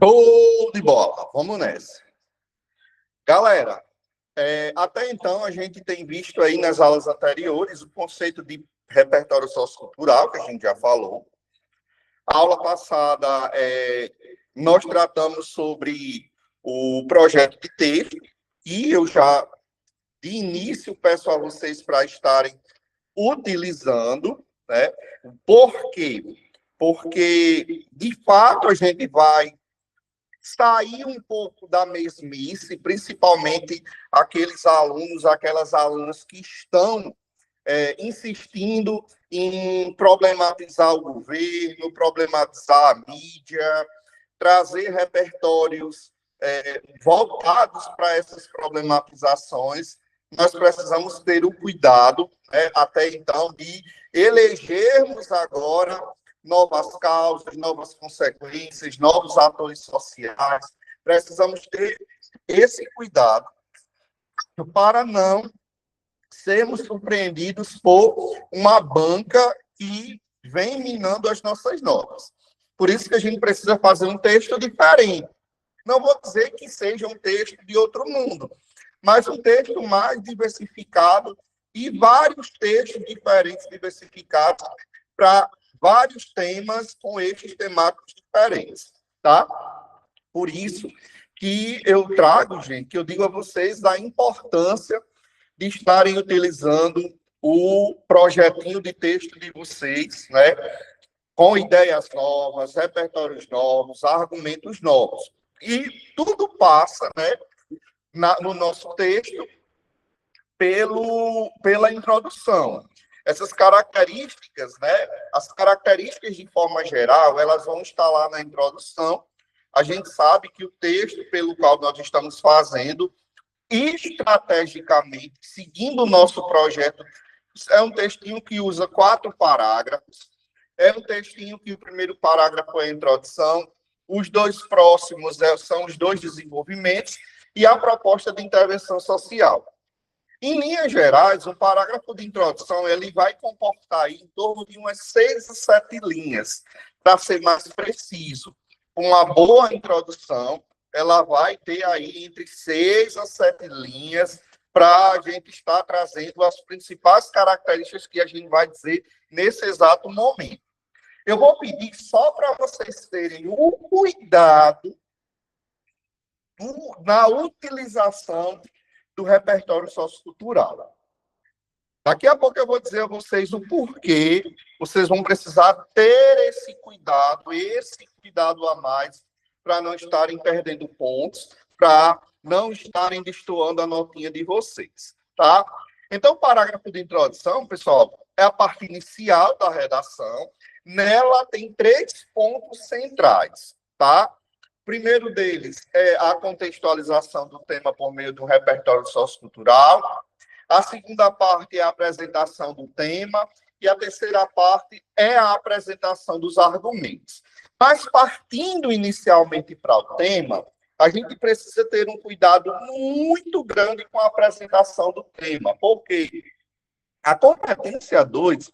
Show de bola, vamos nessa. Galera, até então a gente tem visto aí nas aulas anteriores o conceito de repertório sociocultural, que a gente já falou. A aula passada, nós tratamos sobre o projeto de texto, e eu já, de início, peço a vocês para estarem utilizando, né? Por quê? Porque, de fato, a gente vai sair um pouco da mesmice, principalmente aqueles alunos, aquelas alunas que estão insistindo em problematizar o governo, problematizar a mídia, trazer repertórios voltados para essas problematizações. Nós precisamos ter o cuidado, até então, de elegermos agora novas causas, novas consequências, novos atores sociais. Precisamos ter esse cuidado para não sermos surpreendidos por uma banca que vem minando as nossas normas. Por isso que a gente precisa fazer um texto diferente. Não vou dizer que seja um texto de outro mundo, mas um texto mais diversificado e vários textos diferentes, diversificados para vários temas com eixos temáticos diferentes, tá? Por isso que eu trago, gente, que eu digo a vocês da importância de estarem utilizando o projetinho de texto de vocês, né? Com ideias novas, repertórios novos, argumentos novos. E tudo passa, né, no nosso texto pela introdução. Essas características, né, as características de forma geral, elas vão estar lá na introdução. A gente sabe que o texto pelo qual nós estamos fazendo, estrategicamente, seguindo o nosso projeto, é um textinho que usa 4 parágrafos. É um textinho que o primeiro parágrafo é a introdução, os 2 próximos são os 2 desenvolvimentos e a proposta de intervenção social. Em linhas gerais, o parágrafo de introdução ele vai comportar aí em torno de umas 6 a 7 linhas, para ser mais preciso. Uma boa introdução, ela vai ter aí entre 6 a 7 linhas para a gente estar trazendo as principais características que a gente vai dizer nesse exato momento. Eu vou pedir só para vocês terem o cuidado na utilização do repertório sociocultural. Daqui a pouco eu vou dizer a vocês o porquê vocês vão precisar ter esse cuidado a mais, para não estarem perdendo pontos, para não estarem destoando a notinha de vocês, tá? Então, o parágrafo de introdução, pessoal, é a parte inicial da redação. Nela tem 3 pontos centrais, tá? O primeiro deles é a contextualização do tema por meio do repertório sociocultural. A segunda parte é a apresentação do tema. E a terceira parte é a apresentação dos argumentos. Mas, partindo inicialmente para o tema, a gente precisa ter um cuidado muito grande com a apresentação do tema, porque a competência 2,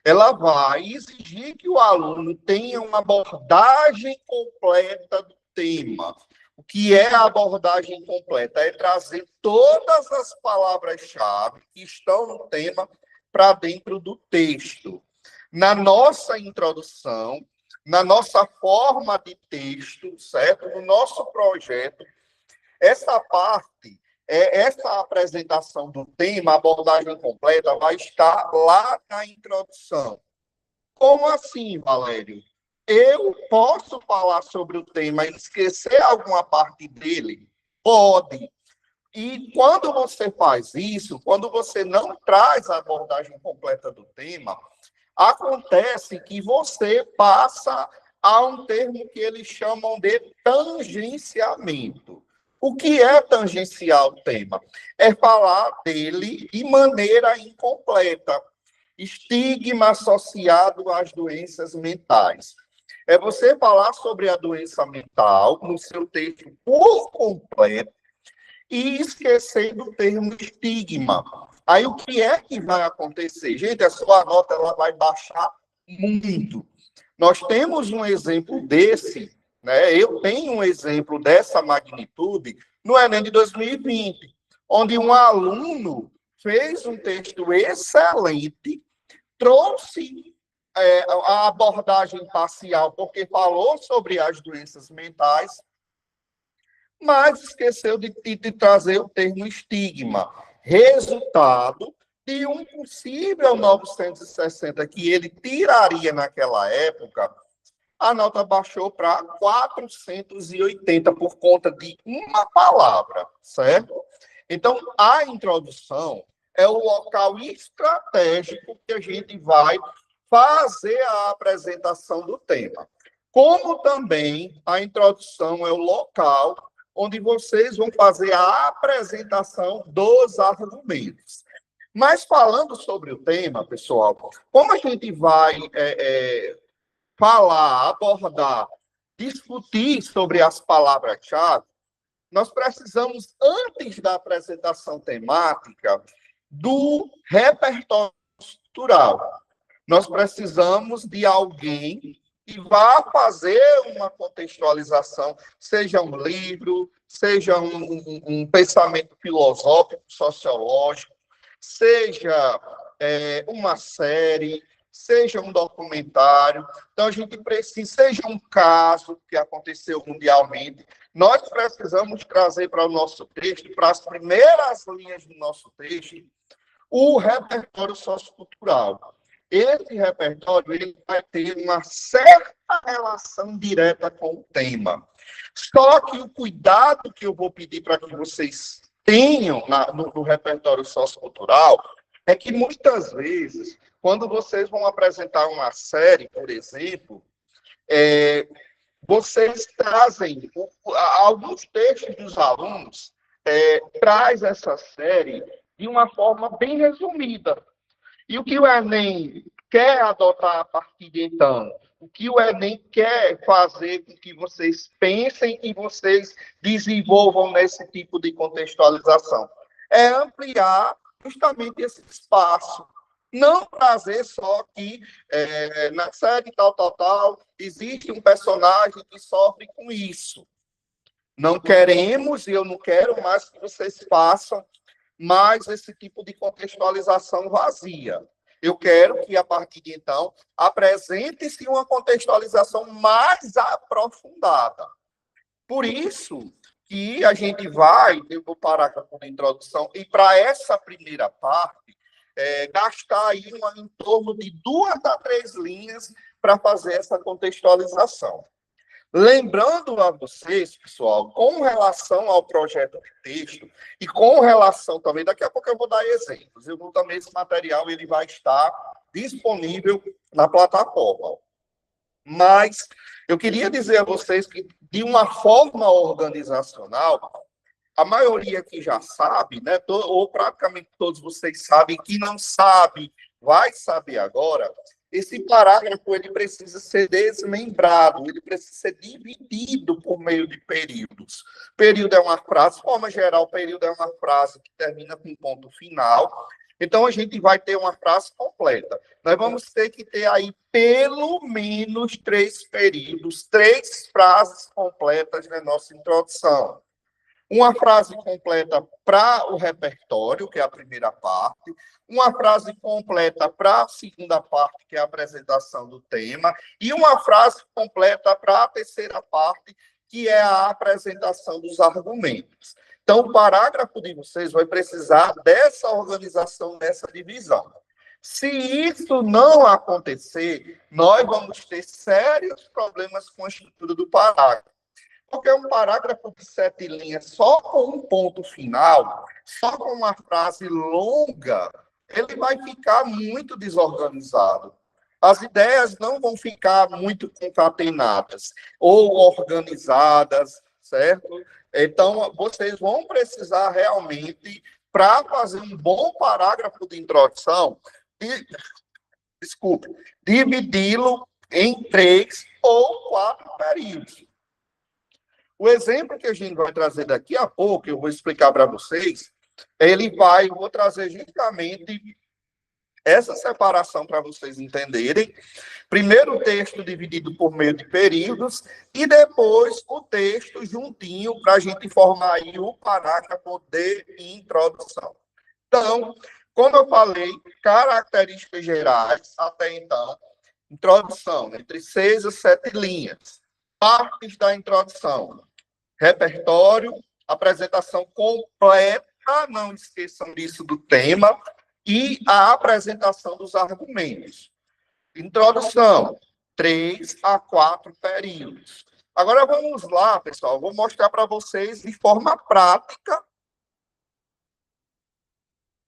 ela vai exigir que o aluno tenha uma abordagem completa do tema. O que é a abordagem completa? É trazer todas as palavras-chave que estão no tema para dentro do texto. Na nossa introdução, na nossa forma de texto, certo? No nosso projeto, essa parte, essa apresentação do tema, a abordagem completa, vai estar lá na introdução. Como assim, Valério? Eu posso falar sobre o tema e esquecer alguma parte dele? Pode. E quando você faz isso, quando você não traz a abordagem completa do tema, acontece que você passa a um termo que eles chamam de tangenciamento. O que é tangenciar o tema? É falar dele de maneira incompleta. Estigma associado às doenças mentais. É você falar sobre a doença mental no seu texto por completo e esquecer do termo estigma. Aí, o que é que vai acontecer? Gente, a sua nota ela vai baixar muito. Nós temos um exemplo desse né? Eu tenho um exemplo dessa magnitude no Enem de 2020, onde um aluno fez um texto excelente, trouxe a abordagem parcial, porque falou sobre as doenças mentais, mas esqueceu de trazer o termo estigma. Resultado de um possível 960 que ele tiraria naquela época, a nota baixou para 480 por conta de uma palavra, certo? Então, a introdução é o local estratégico que a gente vai fazer a apresentação do tema. Como também a introdução é o local onde vocês vão fazer a apresentação dos argumentos. Mas falando sobre o tema, pessoal, como a gente vai falar, abordar, discutir sobre as palavras-chave, nós precisamos, antes da apresentação temática, do repertório estrutural. Nós precisamos de alguém que vá fazer uma contextualização, seja um livro, seja um pensamento filosófico, sociológico, seja uma série, seja um documentário. Então, a gente precisa, seja um caso que aconteceu mundialmente, nós precisamos trazer para o nosso texto, para as primeiras linhas do nosso texto, o repertório sociocultural. Esse repertório ele vai ter uma certa relação direta com o tema. Só que o cuidado que eu vou pedir para que vocês tenham no repertório sociocultural é que, muitas vezes, quando vocês vão apresentar uma série, por exemplo, vocês trazem alguns textos dos alunos, traz essa série de uma forma bem resumida. E o que o Enem quer adotar a partir de então? O que o Enem quer fazer com que vocês pensem e vocês desenvolvam nesse tipo de contextualização? É ampliar justamente esse espaço. Não trazer só que na série tal, existe um personagem que sofre com isso. Não queremos, e eu não quero mais que vocês façam mais esse tipo de contextualização vazia. Eu quero que, a partir de então, apresente-se uma contextualização mais aprofundada. Por isso que a gente vai, no parágrafo de introdução, e para essa primeira parte, gastar aí em torno de 2 a 3 linhas para fazer essa contextualização. Lembrando a vocês, pessoal, com relação ao projeto de texto e com relação também, daqui a pouco eu vou dar exemplos, eu vou também, esse material ele vai estar disponível na plataforma. Mas eu queria dizer a vocês que, de uma forma organizacional, a maioria que já sabe, né, ou praticamente todos vocês sabem, que não sabe, vai saber agora. Esse parágrafo ele precisa ser desmembrado, ele precisa ser dividido por meio de períodos. Período é uma frase, de forma geral, período é uma frase que termina com um ponto final. Então, a gente vai ter uma frase completa. Nós vamos ter que ter aí pelo menos 3 períodos, 3 frases completas na nossa introdução. Uma frase completa para o repertório, que é a primeira parte, uma frase completa para a segunda parte, que é a apresentação do tema, e uma frase completa para a terceira parte, que é a apresentação dos argumentos. Então, o parágrafo de vocês vai precisar dessa organização, dessa divisão. Se isso não acontecer, nós vamos ter sérios problemas com a estrutura do parágrafo. Porque um parágrafo de 7 linhas, só com um ponto final, só com uma frase longa, ele vai ficar muito desorganizado. As ideias não vão ficar muito concatenadas ou organizadas, certo? Então, vocês vão precisar realmente, para fazer um bom parágrafo de introdução, dividi-lo em 3 ou 4 períodos. O exemplo que a gente vai trazer daqui a pouco, eu vou explicar para vocês, eu vou trazer justamente essa separação para vocês entenderem. Primeiro o texto dividido por meio de períodos e depois o texto juntinho para a gente formar aí o parágrafo de introdução. Então, como eu falei, características gerais, até então, introdução, entre 6 e 7 linhas. Partes da introdução, repertório, apresentação completa, não esqueçam disso do tema, e a apresentação dos argumentos. Introdução, 3 a 4 períodos. Agora vamos lá, pessoal, vou mostrar para vocês de forma prática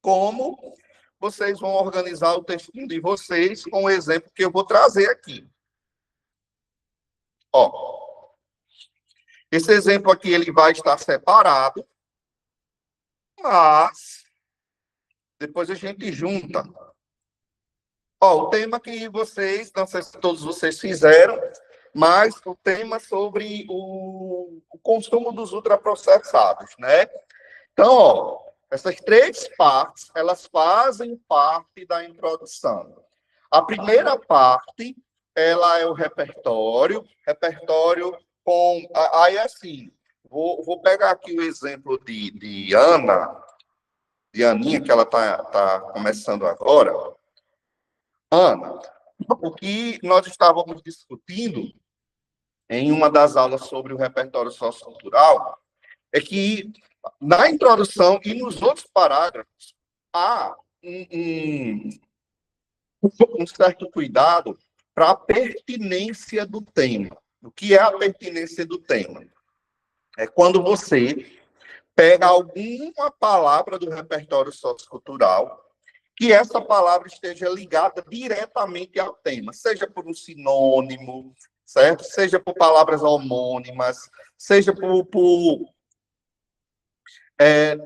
como vocês vão organizar o texto de vocês com o exemplo que eu vou trazer aqui. Ó, esse exemplo aqui ele vai estar separado, mas depois a gente junta. Ó, o tema que vocês, não sei se todos vocês fizeram, mas o tema sobre o consumo dos ultraprocessados, né? Então, ó, essas 3 partes, elas fazem parte da introdução. A primeira parte, ela é o repertório com... Aí, assim, vou pegar aqui o exemplo de Ana, de Aninha, que ela tá começando agora. Ana, o que nós estávamos discutindo em uma das aulas sobre o repertório sociocultural é que na introdução e nos outros parágrafos há um certo cuidado para a pertinência do tema. O que é a pertinência do tema? É quando você pega alguma palavra do repertório sociocultural que essa palavra esteja ligada diretamente ao tema, seja por um sinônimo, certo? Seja por palavras homônimas, seja por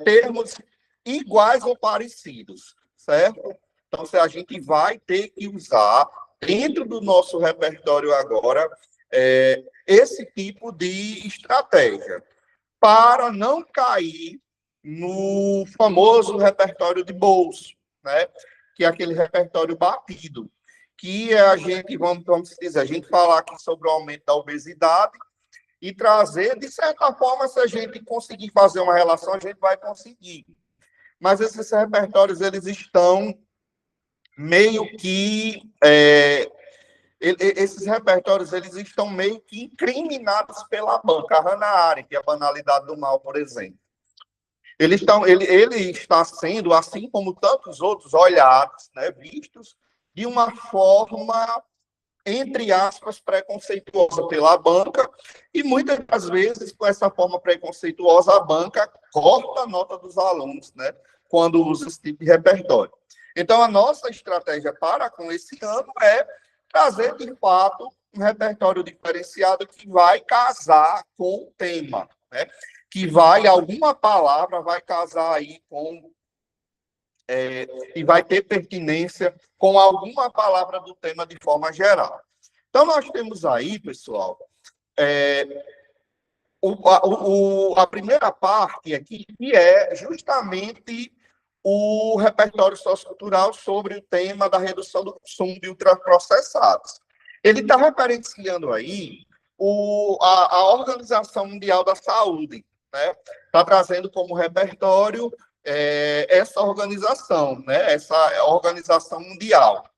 termos iguais ou parecidos, certo? Então, a gente vai ter que usar, dentro do nosso repertório agora, esse tipo de estratégia, para não cair no famoso repertório de bolso, né? Que é aquele repertório batido, que a gente, vamos dizer, a gente falar aqui sobre o aumento da obesidade e trazer, de certa forma, se a gente conseguir fazer uma relação, a gente vai conseguir. Mas esses repertórios, eles estão meio que... esses repertórios, eles estão meio que incriminados pela banca. A Hannah Arendt, a banalidade do mal, por exemplo. Ele está sendo, assim como tantos outros, olhados, né, vistos de uma forma, entre aspas, preconceituosa pela banca, e muitas das vezes, com essa forma preconceituosa, a banca corta a nota dos alunos, né, quando usa esse tipo de repertório. Então, a nossa estratégia para com esse ano é trazer, de fato, um repertório diferenciado que vai casar com o tema, né? Que vai, alguma palavra vai casar aí com... e vai ter pertinência com alguma palavra do tema de forma geral. Então, nós temos aí, pessoal, a primeira parte aqui, que é justamente o repertório sociocultural sobre o tema da redução do consumo de ultraprocessados. Ele está referenciando aí a Organização Mundial da Saúde, né? Está trazendo como repertório essa organização, né? Essa organização mundial.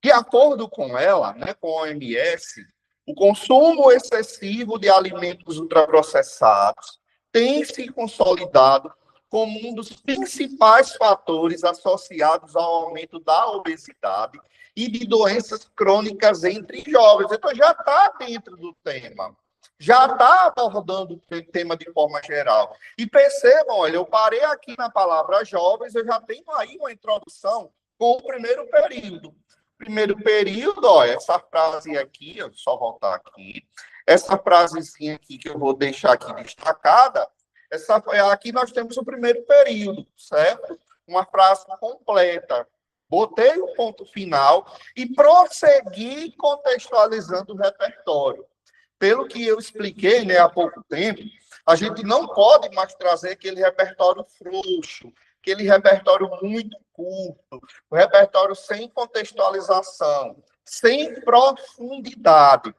De acordo com ela, né, com a OMS, o consumo excessivo de alimentos ultraprocessados tem se consolidado como um dos principais fatores associados ao aumento da obesidade e de doenças crônicas entre jovens. Então, já está dentro do tema. Já está abordando o tema de forma geral. E percebam, olha, eu parei aqui na palavra jovens, eu já tenho aí uma introdução com o primeiro período. Primeiro período, olha, essa frase aqui, eu só voltar aqui, essa frasezinha aqui que eu vou deixar aqui destacada, aqui nós temos o primeiro período, certo? Uma frase completa. Botei o ponto final e prossegui contextualizando o repertório. Pelo que eu expliquei, né, há pouco tempo, a gente não pode mais trazer aquele repertório frouxo, aquele repertório muito curto, o repertório sem contextualização, sem profundidade.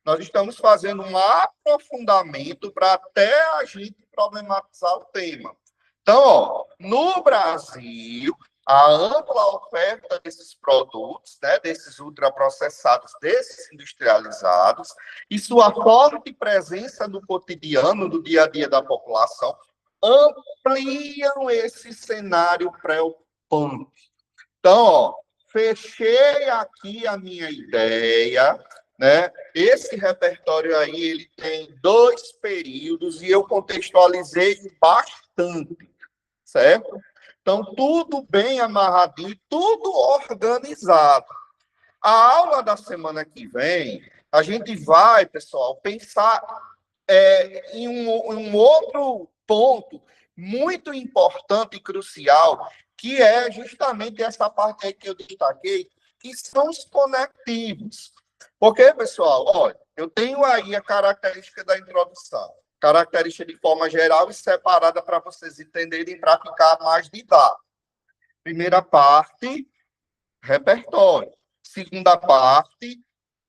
Nós estamos fazendo um aprofundamento para até a gente problematizar o tema. Então, ó, no Brasil, a ampla oferta desses produtos, né, desses ultraprocessados, desses industrializados, e sua forte presença no cotidiano, no dia a dia da população, ampliam esse cenário preocupante. Então, ó, fechei aqui a minha ideia, né? Esse repertório aí, ele tem 2 períodos e eu contextualizei bastante, certo? Então, tudo bem amarradinho, tudo organizado. A aula da semana que vem, a gente vai, pessoal, pensar em um outro ponto muito importante e crucial, que é justamente essa parte aí que eu destaquei, que são os conectivos. Porque, pessoal, olha, eu tenho aí a característica da introdução, característica de forma geral e separada para vocês entenderem para ficar mais didático. Primeira parte, repertório. Segunda parte,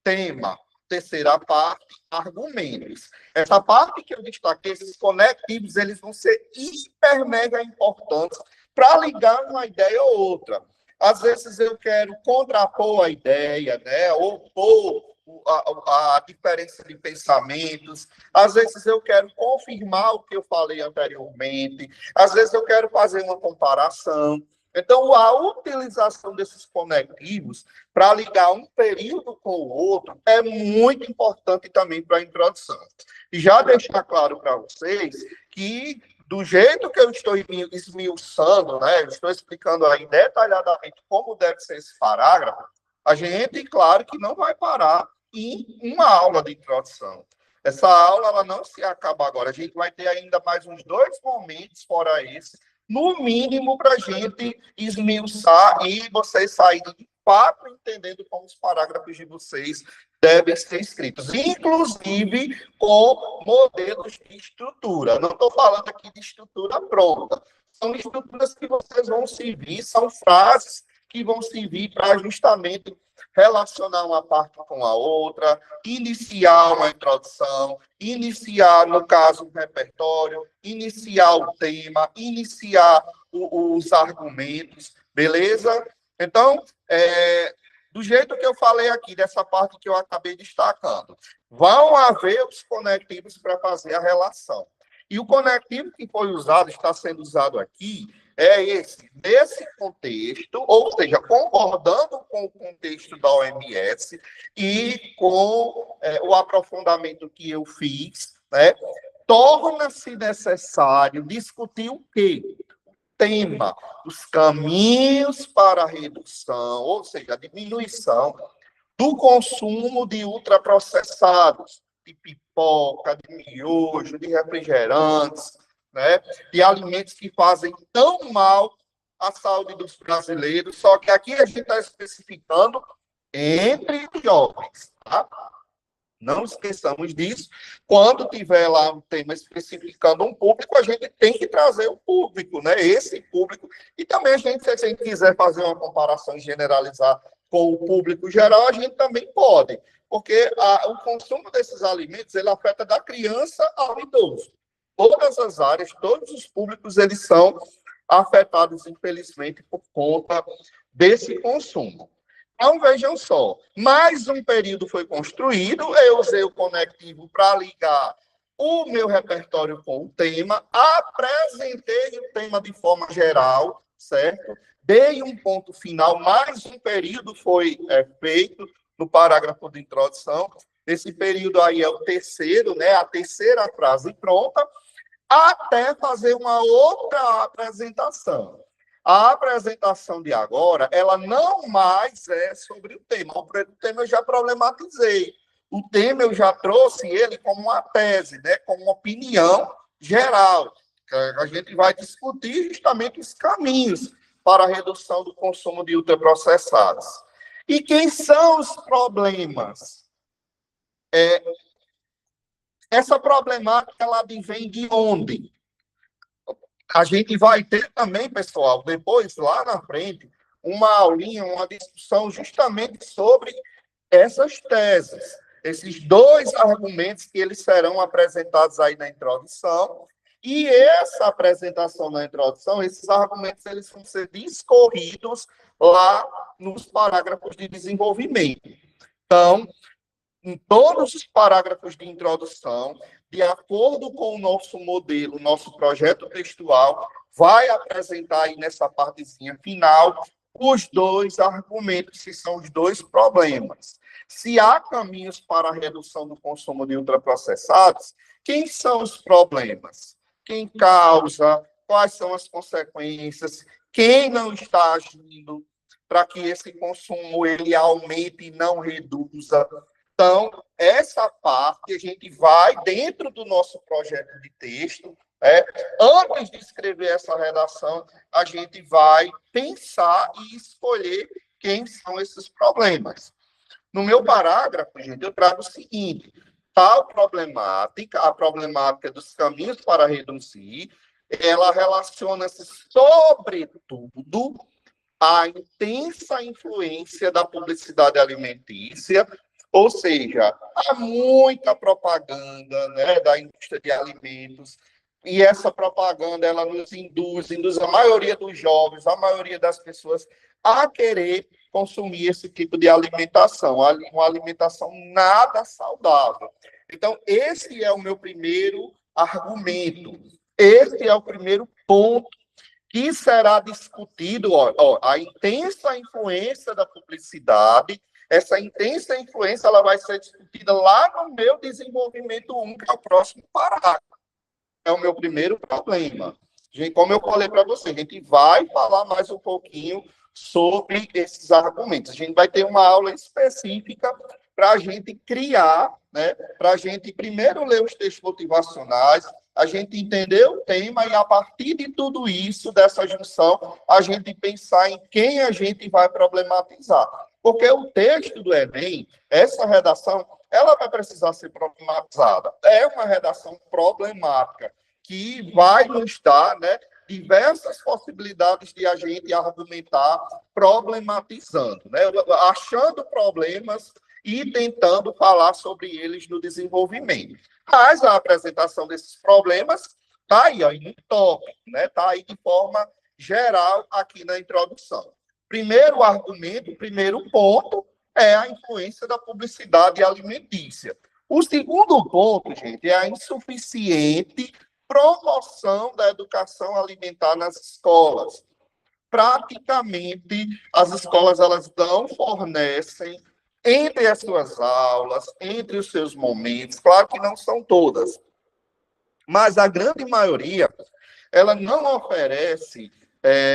tema. Terceira parte, argumentos. Essa parte que eu destaquei, esses conectivos, eles vão ser hiper mega importantes para ligar uma ideia ou outra. Às vezes eu quero contrapor a ideia, né? Opor a diferença de pensamentos. Às vezes eu quero confirmar o que eu falei anteriormente. Às vezes eu quero fazer uma comparação. Então, a utilização desses conectivos para ligar um período com o outro é muito importante também para a introdução. E já deixar claro para vocês que, do jeito que eu estou esmiuçando, né, eu estou explicando aí detalhadamente como deve ser esse parágrafo, a gente, claro, que não vai parar em uma aula de introdução. Essa aula ela não se acaba agora. A gente vai ter ainda mais uns 2 momentos fora esse, no mínimo, para a gente esmiuçar e vocês saírem de fato entendendo como os parágrafos de vocês devem ser escritos, inclusive com modelos de estrutura. Não estou falando aqui de estrutura pronta. São estruturas que vocês vão servir, são frases que vão servir para justamente relacionar uma parte com a outra, iniciar uma introdução, iniciar, no caso, um repertório, iniciar o tema, iniciar os argumentos, beleza? Então, do jeito que eu falei aqui, dessa parte que eu acabei destacando, vão haver os conectivos para fazer a relação. E o conectivo que foi usado, está sendo usado aqui, é esse, nesse contexto, ou seja, concordando com o contexto da OMS e com o aprofundamento que eu fiz, né, torna-se necessário discutir o quê? O tema, os caminhos para a redução, ou seja, a diminuição do consumo de ultraprocessados, de pipoca, de miojo, de refrigerantes, né? De alimentos que fazem tão mal à saúde dos brasileiros, só que aqui a gente está especificando entre os jovens, tá? Não esqueçamos disso. Quando tiver lá um tema especificando um público, a gente tem que trazer o público, né? Esse público. E também a gente, se a gente quiser fazer uma comparação e generalizar com o público geral, a gente também pode. Porque o consumo desses alimentos, ele afeta da criança ao idoso. Todas as áreas, todos os públicos, eles são afetados, infelizmente, por conta desse consumo. Então, vejam só, mais um período foi construído, eu usei o conectivo para ligar o meu repertório com o tema, apresentei o tema de forma geral, certo? Dei um ponto final, mais um período foi feito no parágrafo de introdução. Esse período aí é o terceiro, né? A terceira frase pronta, até fazer uma outra apresentação. A apresentação de agora, ela não mais é sobre o tema. O tema eu já problematizei. O tema eu já trouxe ele como uma tese, né? Como uma opinião geral. A gente vai discutir justamente os caminhos para a redução do consumo de ultraprocessados. E quem são os problemas? Essa problemática, ela vem de onde? A gente vai ter também, pessoal, depois, lá na frente, uma aulinha, uma discussão justamente sobre essas teses, esses dois argumentos que eles serão apresentados aí na introdução, e essa apresentação na introdução, esses argumentos, eles vão ser discorridos lá nos parágrafos de desenvolvimento. Então, em todos os parágrafos de introdução, de acordo com o nosso modelo, nosso projeto textual, vai apresentar aí nessa partezinha final os dois argumentos, que são os dois problemas. Se há caminhos para a redução do consumo de ultraprocessados, quem são os problemas? Quem causa? Quais são as consequências? Quem não está agindo para que esse consumo ele aumente e não reduza? Então, essa parte a gente vai, dentro do nosso projeto de texto, antes de escrever essa redação, a gente vai pensar e escolher quem são esses problemas. No meu parágrafo, gente, eu trago o seguinte: tal problemática, a problemática dos caminhos para reduzir, ela relaciona-se, sobretudo, à intensa influência da publicidade alimentícia, ou seja, há muita propaganda, né, da indústria de alimentos, e essa propaganda ela nos induz a maioria dos jovens, a maioria das pessoas, a querer consumir esse tipo de alimentação, uma alimentação nada saudável. Então, esse é o meu primeiro argumento, esse é o primeiro ponto que será discutido, a intensa influência da publicidade. Essa intensa influência ela vai ser discutida lá no meu desenvolvimento 1, que é o próximo parágrafo. É o meu primeiro problema. Gente, como eu falei para você, a gente vai falar mais um pouquinho sobre esses argumentos. A gente vai ter uma aula específica para a gente criar, né, para a gente primeiro ler os textos motivacionais, a gente entender o tema e, a partir de tudo isso, dessa junção, a gente pensar em quem a gente vai problematizar. Porque o texto do Enem, essa redação, ela vai precisar ser problematizada. É uma redação problemática, que vai nos dar, né, diversas possibilidades de a gente argumentar problematizando, né, achando problemas e tentando falar sobre eles no desenvolvimento. Mas a apresentação desses problemas está aí, ó, no tópico, né, está aí de forma geral aqui na introdução. Primeiro argumento, primeiro ponto, é a influência da publicidade alimentícia. O segundo ponto, gente, é a insuficiente promoção da educação alimentar nas escolas. Praticamente, as escolas elas não fornecem, entre as suas aulas, entre os seus momentos, claro que não são todas, mas a grande maioria, ela não oferece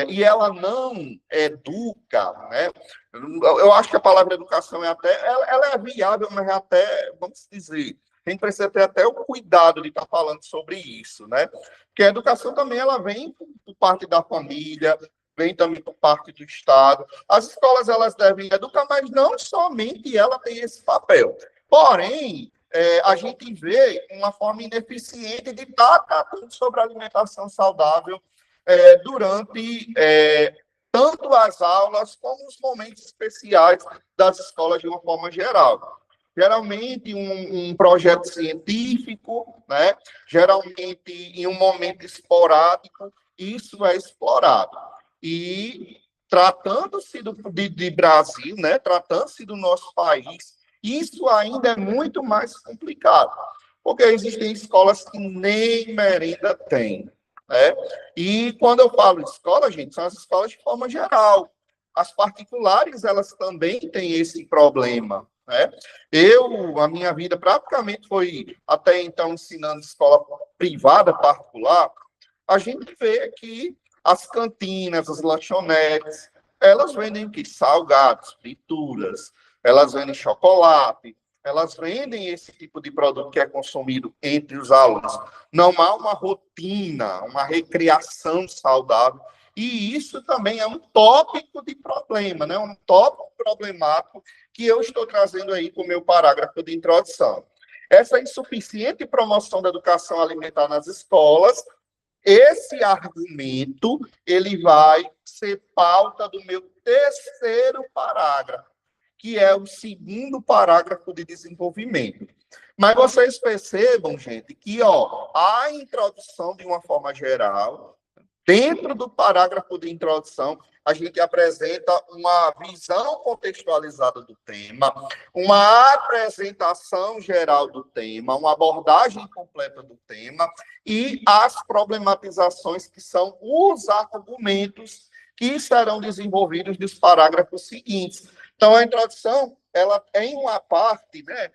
e ela não educa, né? Eu acho que a palavra educação ela é viável, mas até, vamos dizer, a gente precisa ter até o cuidado de estar falando sobre isso, né? Porque a educação também ela vem por parte da família, vem também por parte do Estado. As escolas elas devem educar, mas não somente ela tem esse papel. Porém, a gente vê uma forma ineficiente de estar tratando sobre a alimentação saudável durante tanto as aulas como os momentos especiais das escolas de uma forma geral. Geralmente, um projeto científico, né? Geralmente, em um momento esporádico, isso é explorado. E, tratando-se de Brasil, né? Tratando-se do nosso país, isso ainda é muito mais complicado, porque existem escolas que nem merenda têm, né? E quando eu falo escola, gente, são as escolas de forma geral. As particulares, elas também têm esse problema, né? A minha vida praticamente foi, até então, ensinando escola privada, particular. A gente vê que as cantinas, as lanchonetes, elas vendem que salgados, frituras, elas vendem chocolate, elas vendem esse tipo de produto que é consumido entre os alunos. Não há uma rotina, uma recreação saudável. E isso também é um tópico de problema, né? Um tópico problemático que eu estou trazendo aí com o meu parágrafo de introdução. Essa insuficiente promoção da educação alimentar nas escolas, esse argumento, ele vai ser pauta do meu terceiro parágrafo, que é o segundo parágrafo de desenvolvimento. Mas vocês percebam, gente, que a introdução, de uma forma geral, dentro do parágrafo de introdução, a gente apresenta uma visão contextualizada do tema, uma apresentação geral do tema, uma abordagem completa do tema e as problematizações, que são os argumentos que serão desenvolvidos nos parágrafos seguintes. Então, a introdução, ela tem uma parte, né,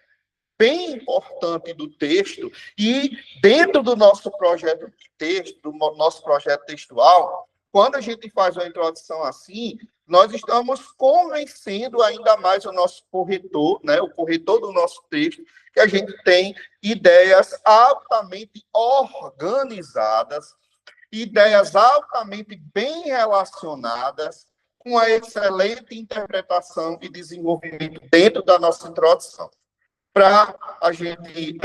bem importante do texto, e dentro do nosso projeto de texto, do nosso projeto textual, quando a gente faz uma introdução assim, nós estamos convencendo ainda mais o nosso corretor, né, o corretor do nosso texto, que a gente tem ideias altamente organizadas, ideias altamente bem relacionadas, com a excelente interpretação e desenvolvimento dentro da nossa introdução. Para a gente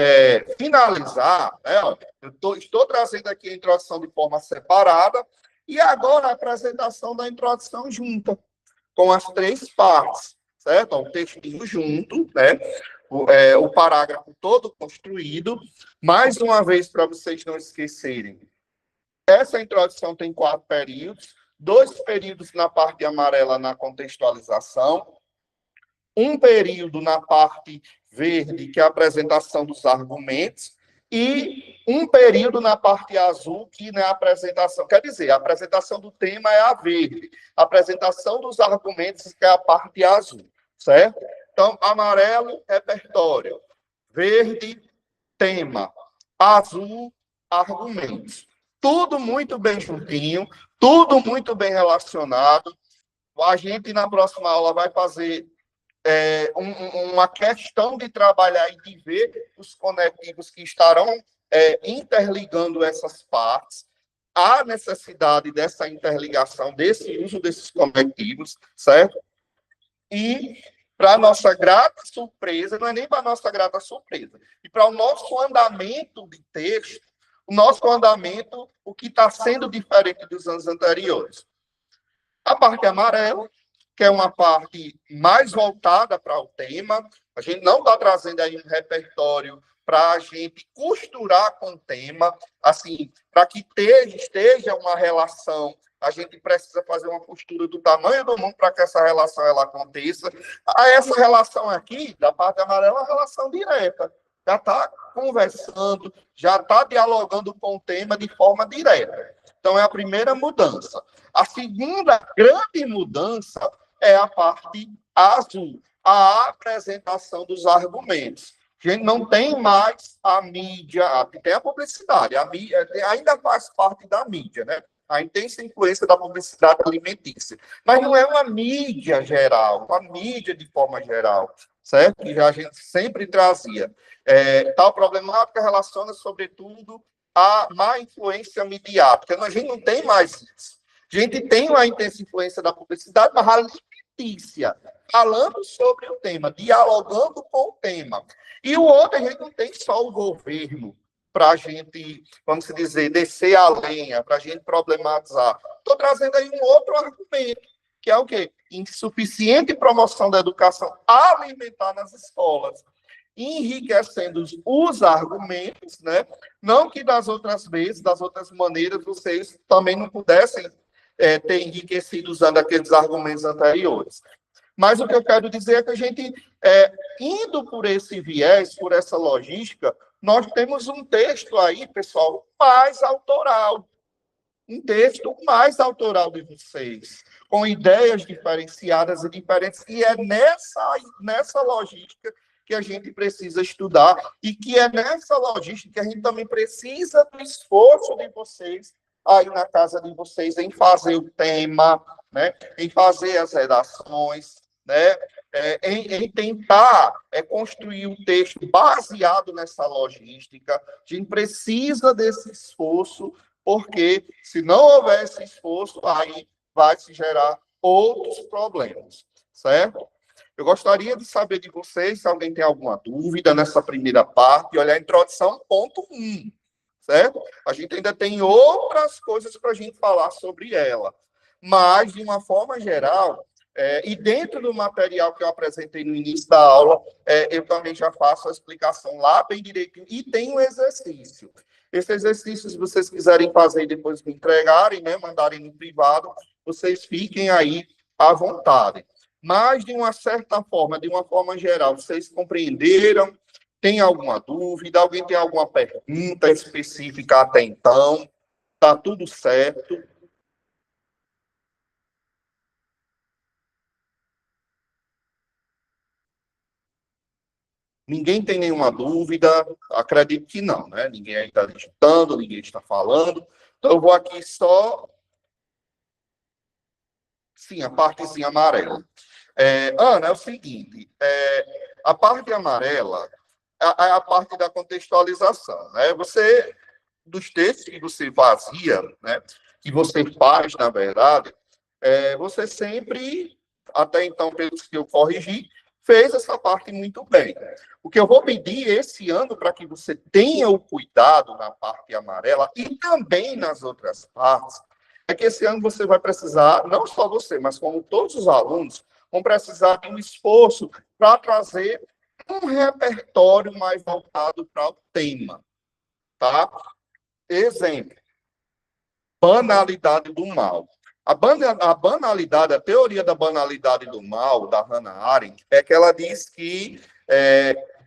finalizar, né, estou trazendo aqui a introdução de forma separada, e agora a apresentação da introdução junta, com as três partes, certo? O textinho junto, né? O parágrafo todo construído. Mais uma vez, para vocês não esquecerem, essa introdução tem 4 períodos, 2 períodos na parte amarela, na contextualização, um período na parte verde, que é a apresentação dos argumentos, e um período na parte azul, que não é a apresentação. Quer dizer, a apresentação do tema é a verde, a apresentação dos argumentos, que é a parte azul, certo? Então, amarelo, repertório. Verde, tema. Azul, argumentos. Tudo muito bem juntinho, tudo muito bem relacionado. A gente, na próxima aula, vai fazer uma questão de trabalhar e de ver os conectivos que estarão interligando essas partes, a necessidade dessa interligação, desse uso desses conectivos, certo? E, para nossa grata surpresa, não é nem para nossa grata surpresa, e para o nosso andamento de texto, o nosso andamento, o que está sendo diferente dos anos anteriores. A parte amarela, que é uma parte mais voltada para o tema. A gente não está trazendo aí um repertório para a gente costurar com o tema, assim, para que esteja uma relação, a gente precisa fazer uma costura do tamanho do mundo para que essa relação ela aconteça. Essa relação aqui, da parte amarela, é uma relação direta. Já está conversando, já está dialogando com o tema de forma direta. Então, é a primeira mudança. A segunda grande mudança é a parte azul, a apresentação dos argumentos. A gente não tem mais a mídia, tem a publicidade, a mídia ainda faz parte da mídia, né? A intensa influência da publicidade alimentícia. Mas não é uma mídia geral, uma mídia de forma geral, certo? Que já a gente sempre trazia. Tal problemática relaciona, sobretudo, a má influência midiática. A gente não tem mais isso. A gente tem uma intensa influência da publicidade, mas alimentícia, falando sobre o tema, dialogando com o tema. E o outro, a gente não tem só o governo para a gente, vamos dizer, descer a lenha, para a gente problematizar. Estou trazendo aí um outro argumento, que é o quê? Insuficiente promoção da educação alimentar nas escolas, enriquecendo os argumentos, né? Não que das outras vezes, das outras maneiras, vocês também não pudessem ter enriquecido usando aqueles argumentos anteriores. Mas o que eu quero dizer é que a gente, indo por esse viés, por essa logística, nós temos um texto aí, pessoal, mais autoral. Um texto mais autoral de vocês, com ideias diferenciadas e diferentes. E é nessa logística que a gente precisa estudar, e que é nessa logística que a gente também precisa do esforço de vocês aí na casa de vocês, em fazer o tema, né? Em fazer as redações, né? Em tentar construir um texto baseado nessa logística. A gente precisa desse esforço, porque se não houver esse esforço, aí vai se gerar outros problemas, certo? Eu gostaria de saber de vocês, se alguém tem alguma dúvida nessa primeira parte, olha a introdução, ponto 1, certo? A gente ainda tem outras coisas para a gente falar sobre ela. Mas, de uma forma geral, e dentro do material que eu apresentei no início da aula, eu também já faço a explicação lá bem direitinho. E tem um exercício. Esse exercício, se vocês quiserem fazer e depois me entregarem, né, mandarem no privado, vocês fiquem aí à vontade. Mas, de uma certa forma, de uma forma geral, vocês compreenderam? Tem alguma dúvida? Alguém tem alguma pergunta específica até então? Está tudo certo? Ninguém tem nenhuma dúvida? Acredito que não, né? Ninguém aí está digitando, ninguém está falando. Então, eu vou aqui só... Sim, a partezinha amarela. Ana, é o seguinte, a parte amarela é a parte da contextualização, né? Você, dos textos que você fazia, né, que você faz, na verdade, você sempre, até então, pelos que eu corrigi, fez essa parte muito bem. O que eu vou pedir esse ano para que você tenha o cuidado na parte amarela e também nas outras partes, é que esse ano você vai precisar, não só você, mas como todos os alunos, vão precisar de um esforço para trazer um repertório mais voltado para o tema, tá? Exemplo, banalidade do mal. A banalidade, a teoria da banalidade do mal, da Hannah Arendt, é que ela diz que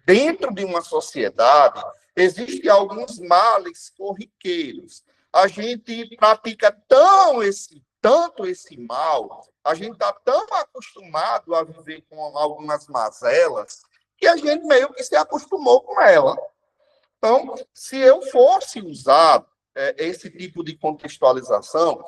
dentro de uma sociedade existem alguns males corriqueiros. A gente pratica tanto esse mal, a gente está tão acostumado a viver com algumas mazelas, que a gente meio que se acostumou com ela. Então, se eu fosse usar esse tipo de contextualização,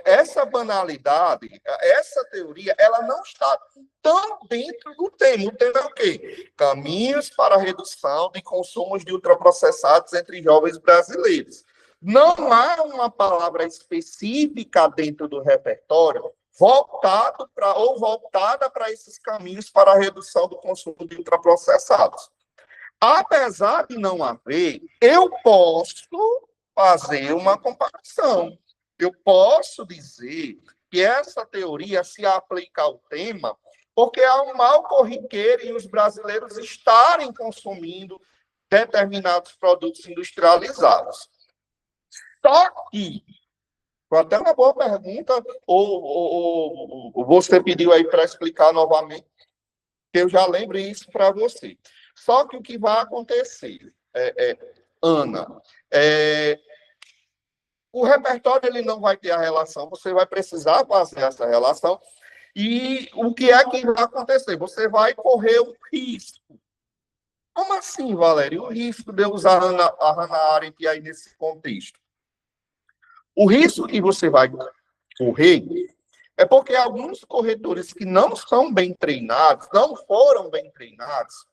essa banalidade, essa teoria, ela não está tão dentro do tema. O tema é o quê? Caminhos para a redução de consumos de ultraprocessados entre jovens brasileiros. Não há uma palavra específica dentro do repertório voltada para esses caminhos para a redução do consumo de ultraprocessados. Apesar de não haver, eu posso fazer uma comparação. Eu posso dizer que essa teoria se aplica ao tema porque há um mal corriqueiro em os brasileiros estarem consumindo determinados produtos industrializados. Só que, foi até uma boa pergunta, ou você pediu aí para explicar novamente, que eu já lembro isso para você. Só que o que vai acontecer, Ana, o repertório ele não vai ter a relação, você vai precisar fazer essa relação, e o que é que vai acontecer? Você vai correr um risco. Como assim, Valério? O risco de eu usar a Hannah Arendt aí nesse contexto? O risco que você vai correr é porque alguns corretores que não são bem treinados, não foram bem treinados,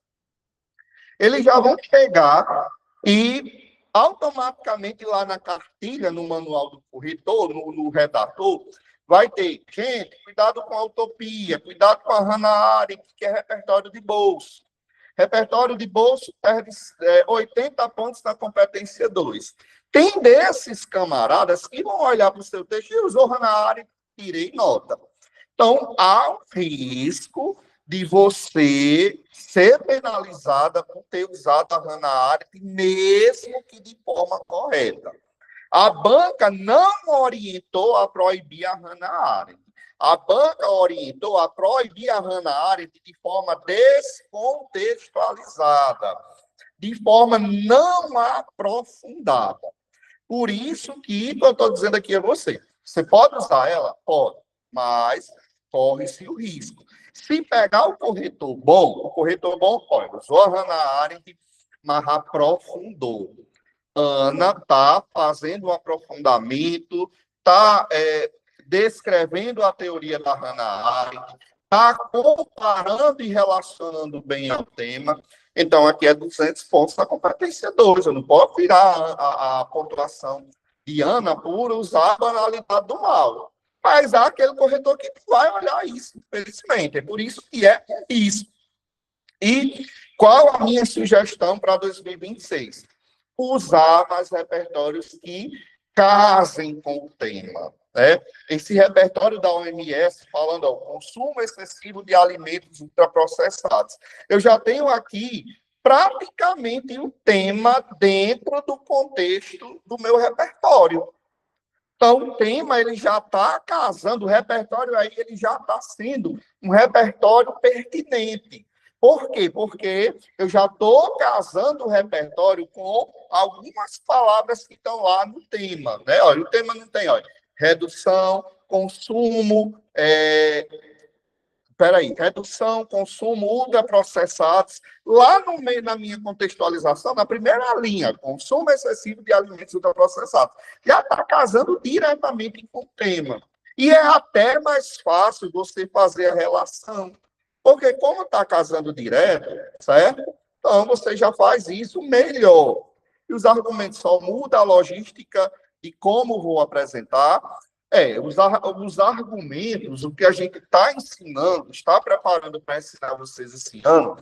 eles já vão pegar e automaticamente lá na cartilha, no manual do corretor, no redator, vai ter, gente, cuidado com a utopia, cuidado com a Hannah Arendt, que é repertório de bolso. Repertório de bolso perde 80 pontos na competência 2. Tem desses camaradas que vão olhar para o seu texto e usou Hannah Arendt, tirei nota. Então, há um risco de você ser penalizada por ter usado a Hannah Arendt, mesmo que de forma correta. A banca não orientou a proibir a Hannah Arendt. A banca orientou a proibir a Hannah Arendt de forma descontextualizada, de forma não aprofundada. Por isso que eu estou dizendo aqui a você. Você pode usar ela? Pode, mas corre-se o risco. Se pegar o corretor bom, olha, usou a Hannah Arendt, mas aprofundou. Ana está fazendo um aprofundamento, está descrevendo a teoria da Hannah Arendt, está comparando e relacionando bem ao tema. Então, aqui é 200 pontos na competência 2. Eu não posso virar a pontuação de Ana por usar a banalidade do mal. Mas há aquele corretor que vai olhar isso, infelizmente. É por isso que é isso. E qual a minha sugestão para 2026? usar mais repertórios que casem com o tema, né? Esse repertório da OMS, falando, ó, consumo excessivo de alimentos ultraprocessados. Eu já tenho aqui praticamente um tema dentro do contexto do meu repertório. Então, o tema ele já está casando, o repertório aí ele já está sendo um repertório pertinente. Por quê? Porque eu já estou casando o repertório com algumas palavras que estão lá no tema. Né? Olha, o tema não tem, olha, redução, consumo, redução, consumo, ultraprocessados. Lá no meio, na minha contextualização, na primeira linha, consumo excessivo de alimentos ultraprocessados. Já está casando diretamente com o tema. E é até mais fácil você fazer a relação. Porque como está casando direto, certo? Então, você já faz isso melhor. E os argumentos só mudam a logística e como vou apresentar. Os argumentos, o que a gente está ensinando, está preparando para ensinar vocês esse ano,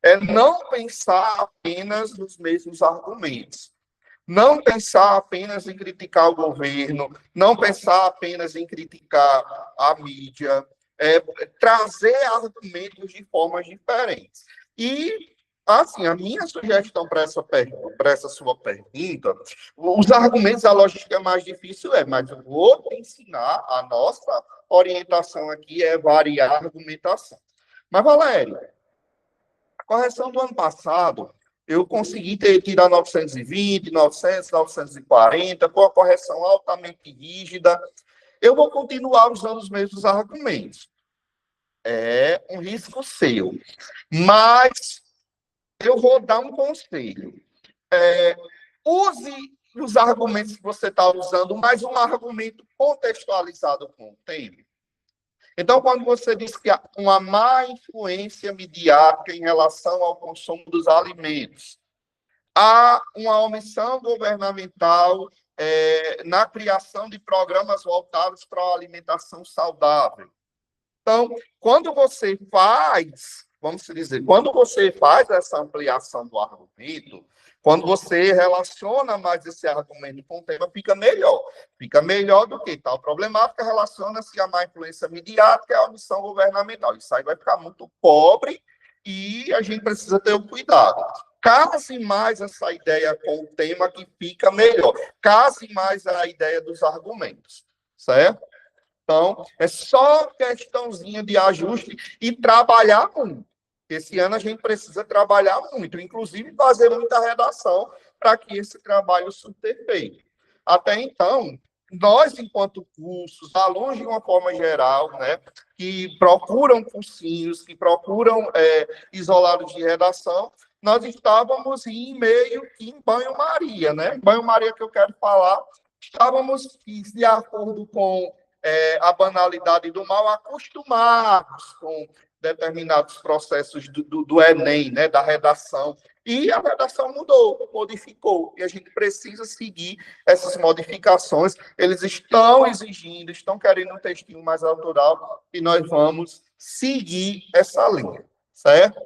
é não pensar apenas nos mesmos argumentos. Não pensar apenas em criticar o governo, não pensar apenas em criticar a mídia, trazer argumentos de formas diferentes. E assim, a minha sugestão para essa sua pergunta, os argumentos, a lógica é mais difícil, mas eu vou te ensinar, a nossa orientação aqui é variar a argumentação. Mas, Valério, a correção do ano passado, eu consegui tirar 920, 900, 940, com a correção altamente rígida. Eu vou continuar usando os mesmos argumentos. É um risco seu. Mas eu vou dar um conselho. Use os argumentos que você está usando, mas um argumento contextualizado com o tema. Então, quando você diz que há uma má influência midiática em relação ao consumo dos alimentos, há uma omissão governamental na criação de programas voltados para a alimentação saudável. Então, quando você faz, vamos dizer, quando você faz essa ampliação do argumento, quando você relaciona mais esse argumento com o tema, fica melhor. Fica melhor do que tal problemática relaciona-se a má influência midiática e a omissão governamental. Isso aí vai ficar muito pobre e a gente precisa ter o cuidado. Case mais essa ideia com o tema que fica melhor. Case mais a ideia dos argumentos, certo? Então, é só questãozinha de ajuste e trabalhar muito. Esse ano a gente precisa trabalhar muito, inclusive fazer muita redação para que esse trabalho surta efeito. Até então, nós, enquanto cursos, alunos de uma forma geral, né, que procuram cursinhos, que procuram isolados de redação, nós estávamos meio que em banho-maria, né? Banho-maria que eu quero falar, estávamos, de acordo com a banalidade do mal, acostumados com determinados processos do Enem, né, da redação. E a redação mudou, modificou. E a gente precisa seguir essas modificações. Eles estão exigindo, estão querendo um textinho mais autoral e nós vamos seguir essa linha, certo?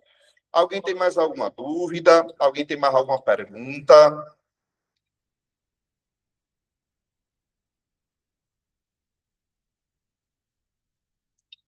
Alguém tem mais alguma dúvida? Alguém tem mais alguma pergunta?